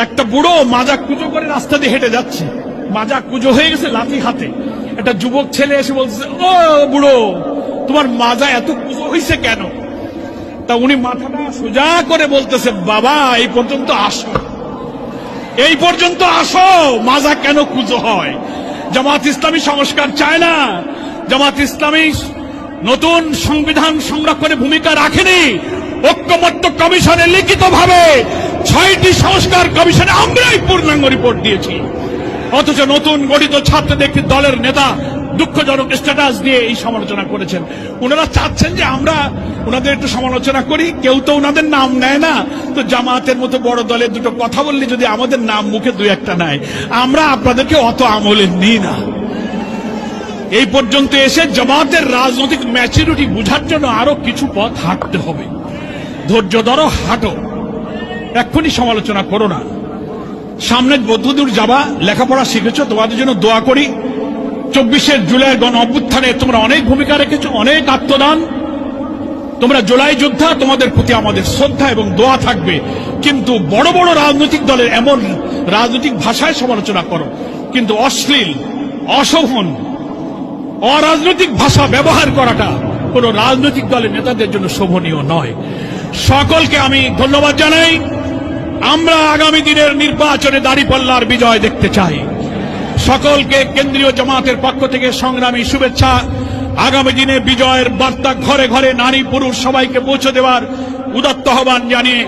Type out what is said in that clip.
একটা বুড়ো মাজা কুজো করে রাস্তা দিয়ে হেঁটে যাচ্ছে, মাজা কুজো হয়ে গেছে, লাঠি হাতে। একটা যুবক ছেলে এসে বলছে, ও বুড়ো, তোমার মাজা এত কুজো হয়েছে কেন? তা উনি মাথাটা সোজা করে বলতেছে, বাবা এই পর্যন্ত আসো, এই পর্যন্ত আসো, মাজা কেন কুজো হয়? জামাত ইসলামী সংস্কার চায় না, জামাত ইসলামী নতুন সংবিধান সংরক্ষণে ভূমিকা রাখেনি। ঐক্যমত্য কমিশনে লিখিতভাবে 6টি সংস্কার কমিশনে আমরাই পূর্ণাঙ্গ রিপোর্ট দিয়েছি, অথচ নতুন গঠিত ছাত্রদের একটি দলের নেতা দুঃখজনক স্ট্যাটাস দিয়ে এই সমালোচনা করেছেন। ওনারা চাচ্ছেন যে আমরা ওনাদের একটু সমালোচনা করি, কেউ তো ওনাদের নাম নেয় না। তো জামাতের মতো বড় দলের দুটো কথা বললে যদি আমাদের নাম মুখে দুই একটা নেয়, আমরা আপনাদেরকে অত আমলে নিই না। এই পর্যন্ত এসে জামাতের রাজনৈতিক ম্যাচুরিটি বুঝার জন্য আরো কিছু পথ হাঁটতে হবে। ধৈর্য ধরো, হাঁটো, এক্ষুনি সমালোচনা করো না। সামনে বদ্ধদূর যাবা, লেখাপড়া শিখেছো, তোমাদের জন্য দোয়া করি। 24শে জুলাইয়ের গণ অভ্যুত্থানে তোমরা অনেক ভূমিকা রেখেছো, অনেক আত্মদান, তোমরা জুলাই যোদ্ধা, তোমাদের প্রতি আমাদের শ্রদ্ধা এবং দোয়া থাকবে। কিন্তু বড় বড় রাজনৈতিক দলের এমন রাজনৈতিক ভাষায় সমালোচনা করো, কিন্তু অশ্লীল, অশোভন, অরাজনৈতিক ভাষা ব্যবহার করাটা কোন রাজনৈতিক দলের নেতাদের জন্য শোভনীয় নয়। সকলকে আমি ধন্যবাদ জানাই। আমরা আগামী দিনের নির্বাচনে দাঁড়িপাল্লার বিজয় দেখতে চাই। সকলকে কেন্দ্রীয় জামাতের পক্ষ থেকে সংগ্রামী শুভেচ্ছা। আগামী দিনে বিজয়ের বার্তা ঘরে ঘরে নারী পুরুষ সবাইকে পৌঁছে দেওয়ার উদাত্ত আহ্বান জানিয়ে